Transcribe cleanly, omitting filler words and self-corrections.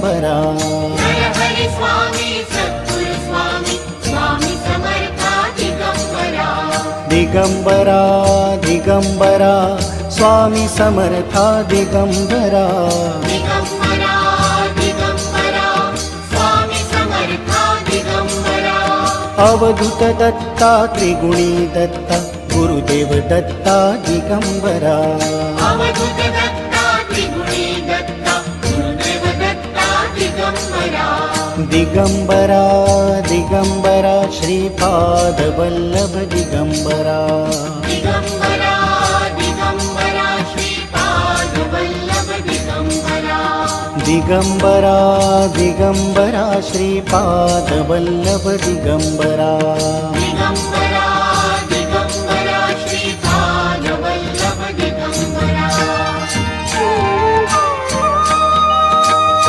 Digambara. Jai Hari Swami Sadguru Swami Swami Samartha Digambara. Digambara Digambara Swami Samartha Digambara. Digambara Digambara Swami Samartha Digambara. Avadhoot Datta त्रिगुणी Datta Gurudev Datta Digambara. Avadhoot Datta त्रिगुणी Datta Gurudev Datta Digambara. Digambara Digambara Shripad Vallabh Digambara. Digambara Digambara Shripad Vallabh Digambara. Digambara Digambara Shripad Vallabh Digambara. Digambara